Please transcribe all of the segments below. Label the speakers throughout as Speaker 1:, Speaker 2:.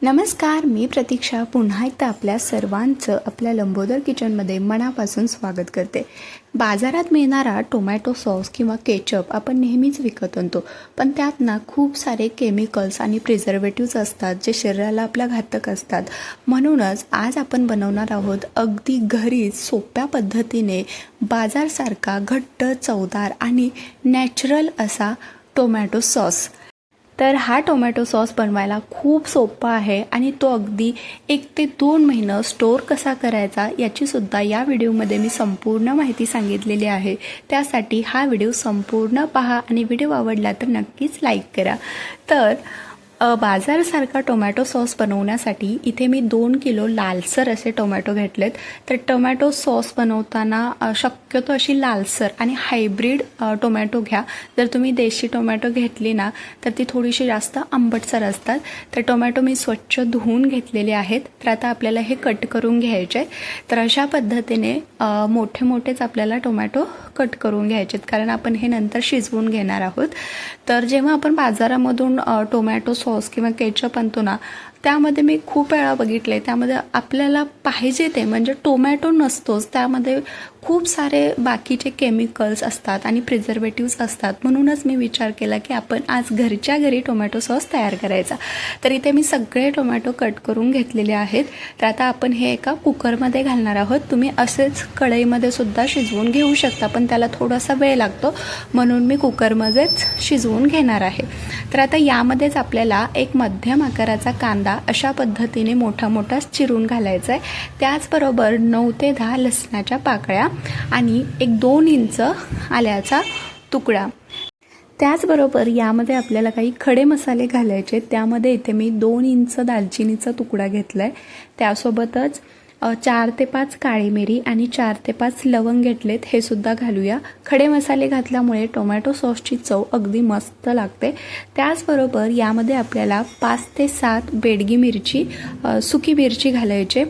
Speaker 1: नमस्कार, मी प्रतीक्षा पुन्हा एकदा आपल्या सर्वांचं आपल्या लंबोदर किचनमध्ये मनापासून स्वागत करते. बाजारात मिळणारा टोमॅटो सॉस किंवा केचप आपण नेहमीच विकत आणतो, पण त्यात ना खूप सारे केमिकल्स आणि प्रिझर्वेटिव्स असतात जे शरीराला आपल्या घातक असतात. म्हणूनच आज आपण बनवणार आहोत अगदी घरीच सोप्या पद्धतीने बाजारसारखा घट्ट, चवदार आणि नॅचरल असा टोमॅटो सॉस. तर हा टोमॅटो सॉस बनवायला खूप सोपा आहे आणि तो अगदी 1 ते 2 महिने स्टोअर कसा करायचा याचीसुद्धा या व्हिडिओमध्ये मी संपूर्ण माहिती सांगितलेली आहे. त्यासाठी हा व्हिडिओ संपूर्ण पहा आणि व्हिडिओ आवडला तर नक्कीच लाईक करा. तर बाजारसारखा टोमॅटो सॉस बनवण्यासाठी इथे मी 2 किलो लालसर असे टोमॅटो घेतलेत. तर टोमॅटो सॉस बनवताना शक्यतो अशी लालसर आणि हायब्रिड टोमॅटो घ्या. जर तुम्ही देशी टोमॅटो घेतली ना तर ती थोडीशी जास्त आंबटसर असतात. तर टोमॅटो मी स्वच्छ धुवून घेतलेले आहेत. तर आता आपल्याला हे कट करून घ्यायचे. तर अशा पद्धतीने मोठे मोठेच आपल्याला टोमॅटो कट करून घ्यायचे कारण आपण हे नंतर शिजवून घेणार आहोत. तर जेव्हा आपण बाजारामधून टोमॅटो सॉस किंवा केचप आणतो ना त्यामध्ये मी खूप वेळा बघितले त्यामध्ये आपल्याला पाहिजे ते म्हणजे टोमॅटो नसतोच, त्यामध्ये खूप सारे बाकीचे केमिकल्स असतात आणि प्रिझर्वेटिव्स असतात. म्हणूनच मी विचार केला की आपण आज घरच्या घरी टोमॅटो सॉस तयार करायचा. तर इथे मी सगळे टोमॅटो कट करून घेतलेले आहेत. तर आता आपण हे एका कुकरमध्ये घालणार आहोत. तुम्ही असेच कढईमध्ये सुद्धा शिजवून घेऊ शकता, पण त्याला थोडासा वेळ लागतो म्हणून मी कुकरमध्येच शिजवून घेणार आहे. तर आता यामध्येच आपल्याला एक मध्यम आकाराचा कांदा अशा पद्धतीने मोठा मोठा चिरून घालायचा आहे. त्याचबरोबर 9 ते 10 लसणाच्या पाकळ्या आणि एक 2 इंच आल्याचा तुकडा. त्याचबरोबर यामध्ये आपल्याला काही खडे मसाले घालायचे. त्यामध्ये इथे मी 2 इंच दालचिनीचा तुकडा घेतला आहे. त्यासोबतच 4 ते 5 काळी मिरी आणि 4 ते 5 लवंग घेतलेत, हे सुद्धा घालूया. खडे मसाले घातल्यामुळे टोमॅटो सॉसची चव अगदी मस्त लागते. त्याचबरोबर यामध्ये आपल्याला 5 ते 7 बेडगी मिरची, सुकी मिरची घालायचे.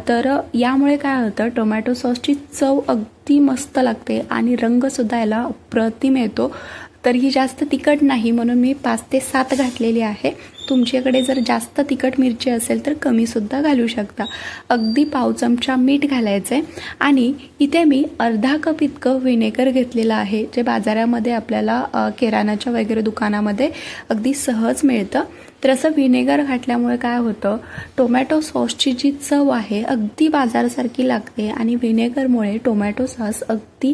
Speaker 1: तर यामुळे काय होतं टोमॅटो सॉसची चव अगदी मस्त लागते आणि रंगसुद्धा याला अप्रतिम येतो. तर ही जास्त तिखट नाही म्हणून मी 5 ते 7 घातलेली आहे. तुमच्याकडे जर जास्त तिखट मिरची असेल तर कमीसुद्धा घालू शकता. अगदी पाव चमचा मीठ घालायचं आहे आणि इथे मी अर्धा कप इतकं व्हिनेगर घेतलेलं आहे, जे बाजारामध्ये आपल्याला किराणाच्या वगैरे दुकानामध्ये अगदी सहज मिळतं. तर असं व्हिनेगर घातल्यामुळे काय होतं टोमॅटो सॉसची जी चव आहे अगदी बाजारासारखी लागते आणि व्हिनेगरमुळे टोमॅटो सॉस अगदी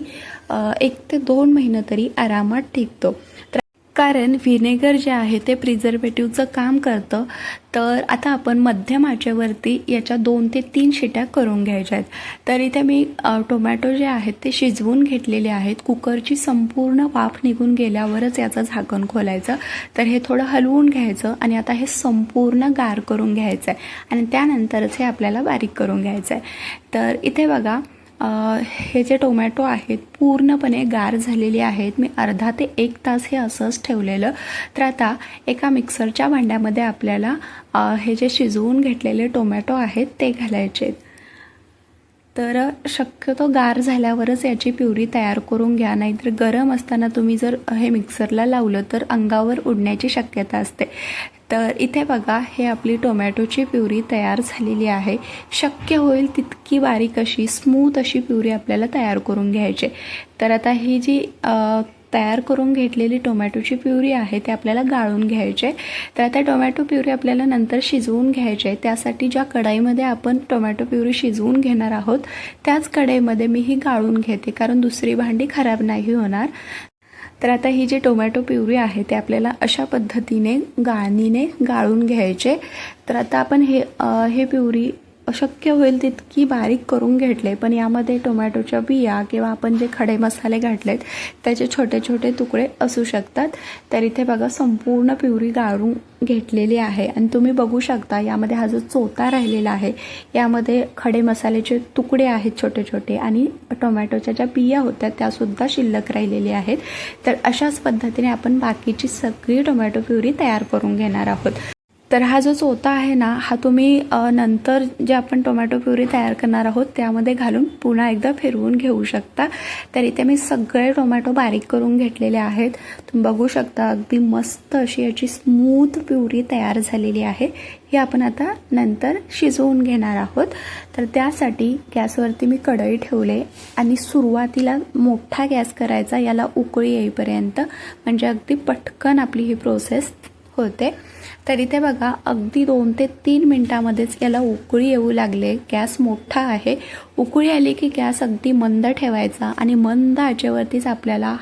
Speaker 1: 1 ते 2 महिने तरी आरामात टिकतो. कारण व्हिनेगर जे आहे ते प्रिझर्वेटिव्हचं काम करतं. तर आता आपण मध्यम आचेवरती याच्या 2 ते 3 शिट्या करून घ्यायच्या आहेत. तर इथे मी टोमॅटो जे आहेत ते शिजवून घेतलेले आहेत. कुकरची संपूर्ण वाफ निघून गेल्यावरच याचं झाकण खोलायचं. तर हे थोडं हलवून घ्यायचं आणि आता हे संपूर्ण गार करून घ्यायचं आहे आणि त्यानंतरच हे आपल्याला बारीक करून घ्यायचं आहे. तर इथे बघा हे जे टोमॅटो आहेत पूर्णपणे गार झालेले आहेत. मी अर्धा ते 1 तास हे असंच ठेवलेलं. तर आता एका मिक्सरच्या भांड्यामध्ये आपल्याला हे जे शिजवून घेतलेले टोमॅटो आहेत ते घालायचे. तर शक्यतो गार झाल्यावरच याची प्युरी तयार करून घ्या, नाहीतर गरम असताना तुम्ही जर हे मिक्सरला लावलं तर अंगावर उडण्याची शक्यता असते. तर इथे बघा हे आपली टोमॅटोची प्युरी तयार झालेली आहे. शक्य होईल तितकी बारीक अशी स्मूथ अशी प्युरी आपल्याला तयार करून घ्यायची. तर आता ही जी तयार करून घेतलेली टोमॅटोची प्युरी आहे ते आपल्याला गाळून घ्यायचे. तर आता टोमॅटो प्युरी आपल्याला नंतर शिजवून घ्यायचे. त्यासाठी ज्या कढईमध्ये आपण टोमॅटो प्युरी शिजवून घेणार आहोत त्याच कढईमध्ये मी ही गाळून घेते, कारण दुसरी भांडी खराब नाही होणार. तर आता ही जी टोमॅटो प्युरी आहे ते आपल्याला अशा पद्धतीने गाळणीने गाळून घ्यायचे. तर आता आपण हे प्युरी शक्य होईल तितकी बारीक करून घेतले, पण यामध्ये टोमॅटोच्या बिया किंवा आपण जे खडे मसाले घातलेत त्याचे छोटे छोटे तुकडे असू शकतात. तर इथे बघा संपूर्ण प्युरी गाळून घेतलेली आहे आणि तुम्ही बघू शकता यामध्ये हा जो चोथा राहिलेला आहे यामध्ये खडे मसाल्याचे तुकडे आहेत छोटे छोटे आणि टोमॅटोच्या ज्या बिया होत्या त्यासुद्धा शिल्लक राहिलेल्या आहेत. तर अशाच पद्धतीने आपण बाकीची सगळी टोमॅटो प्युरी तयार करून घेणार आहोत. तर हा जो चोथा आहे ना, हा तुम्ही नंतर जे आपण टोमॅटो प्युरी तयार करणार आहोत त्यामध्ये घालून पुन्हा एकदा फिरवून घेऊ शकता. तर इथे मी सगळे टोमॅटो बारीक करून घेतलेले आहेत. तुम्ही बघू शकता अगदी मस्त अशी याची स्मूथ प्युरी तयार झालेली आहे. हे आपण आता नंतर शिजवून घेणार आहोत. तर त्यासाठी गॅसवरती मी कढई ठेवले आणि सुरुवातीला मोठा गॅस करायचा, याला उकळी येईपर्यंत, म्हणजे अगदी पटकन आपली ही प्रोसेस होते. तर इथे बघा अगदी 2 ते 3 मिनिटांमध्येच याला उकळी येऊ लागले. गॅस मोठा आहे. उकळी आली की गॅस अगदी मंद ठेवायचा आणि मंद आचेवरतीच आपल्याला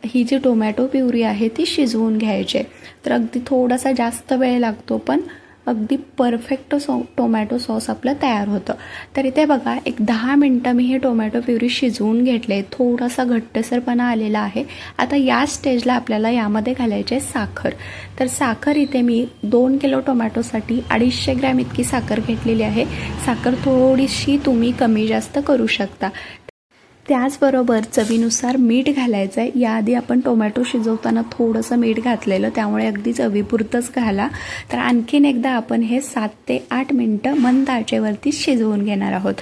Speaker 1: ही जी टोमॅटो प्युरी आहे ती शिजवून घ्यायची. तर अगदी थोडासा जास्त वेळ लागतो, पण अगदी परफेक्ट टोमॅटो सॉस आपलं तयार होतं. तर इथे बघा एक 10 मिनटं मी हे टोमॅटो प्युरी शिजवून घेतले. थोडासा घट्टसरपणा आलेला आहे. आता या स्टेजला आपल्याला यामध्ये घालायचे साखर. तर साखर इथे मी 2 किलो टोमॅटोसाठी 250 ग्रॅम इतकी साखर घेतलेली आहे. साखर थोडीशी तुम्ही कमी जास्त करू शकता. त्याचबरोबर चवीनुसार मीठ घालायचं आहे. याआधी आपण टोमॅटो शिजवताना थोडंसं मीठ घातलेलं, त्यामुळे अगदी चवीपुरतंच घाला. तर आणखीन एकदा आपण हे 7 ते 8 मिनटं मंद आचेवरती शिजवून घेणार आहोत.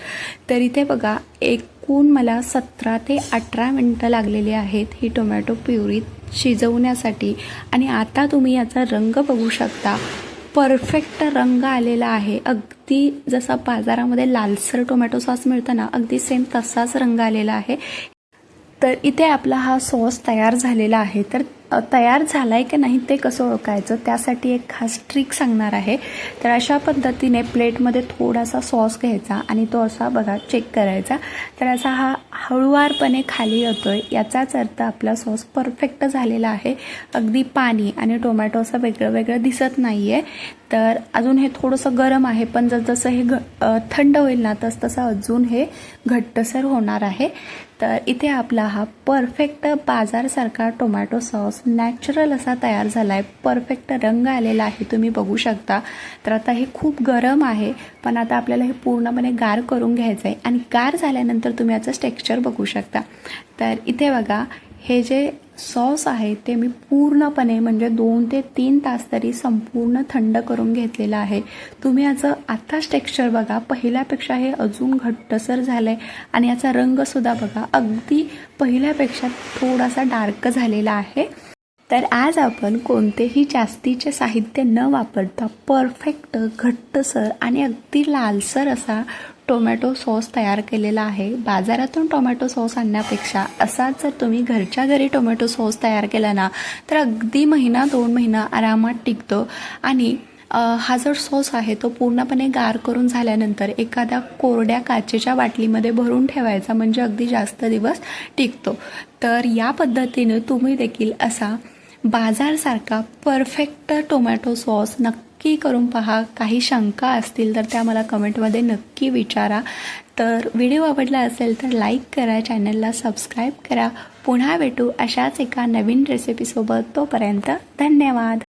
Speaker 1: तर इथे बघा एकूण मला 17 ते 18 मिनटं लागलेली आहेत ही टोमॅटो प्युरी शिजवण्यासाठी. आणि आता तुम्ही याचा रंग बघू शकता. परफेक्ट रंग आलेला आहे. अगदी जसा बाजारामध्ये लालसर टोमॅटो सॉस मिळतं ना, अगदी सेम तसाच रंग आलेला आहे. तर इथे आपला हा सॉस तयार झालेला आहे. तर तयार झाला आहे की नाही ते कसं ओळखायचं, त्यासाठी एक खास ट्रिक सांगणार आहे. तर अशा पद्धतीने प्लेटमध्ये थोडासा सॉस घ्यायचा आणि तो असा बघा चेक करायचा. तर असा हा हळूवारपणे खाली येतोय, याचाच अर्थ आपला सॉस परफेक्ट झालेला आहे. अगदी पाणी आणि टोमॅटो असं वेगळं वेगळं दिसत नाही आहे. तर अजून हे थोडंसं गरम आहे, पण जसं हे थंड होईल ना तसं अजून हे घट्टसर होणार आहे. तर इथे आपला हा परफेक्ट बाजारसारखा टोमॅटो सॉस नॅचरल असा तयार झाला आहे. परफेक्ट रंग आलेला आहे, तुम्ही बघू शकता. तर आता हे खूप गरम आहे, पण आता आपल्याला हे पूर्णपणे गार करून घ्यायचं आहे. आणि गार झाल्यानंतर तुम्ही याचं टेक्स्चर बघू शकता. तर इथे बघा हे जे सॉस आहे ते मी पूर्णपणे म्हणजे 2 ते 3 तास तरी संपूर्ण थंड करून घेतलेलं आहे. तुम्ही याचं आत्ताच टेक्स्चर बघा, पहिल्यापेक्षा हे अजून घट्टसर झालं आहे. आणि याचा रंगसुद्धा बघा अगदी पहिल्यापेक्षा थोडासा डार्क झालेला आहे. तर आज आपण कोणतेही जास्तीचे साहित्य न वापरता परफेक्ट घट्टसर आणि अगदी लालसर असा टोमॅटो सॉस तयार केलेला आहे. बाजारातून टोमॅटो सॉस आणण्यापेक्षा असाच जर तुम्ही घरच्या घरी टोमॅटो सॉस तयार केला ना, तर अगदी 1-2 महिना आरामात टिकतो. आणि हा जो सॉस आहे तो पूर्णपणे गार करून झाल्यानंतर एखाद्या कोरड्या काचेच्या बाटलीमध्ये भरून ठेवायचा, म्हणजे अगदी जास्त दिवस टिकतो. तर या पद्धतीने तुम्ही देखील असा बाजारसारखा परफेक्ट टोमॅटो सॉस नक्की करून पहा. काही शंका असतील तर त्या मला कमेंटमध्ये नक्की विचारा. तर व्हिडिओ आवडला असेल तर लाईक करा, चॅनलला सबस्क्राईब करा. पुन्हा भेटू अशाच एका नवीन रेसिपीसोबत. तोपर्यंत धन्यवाद.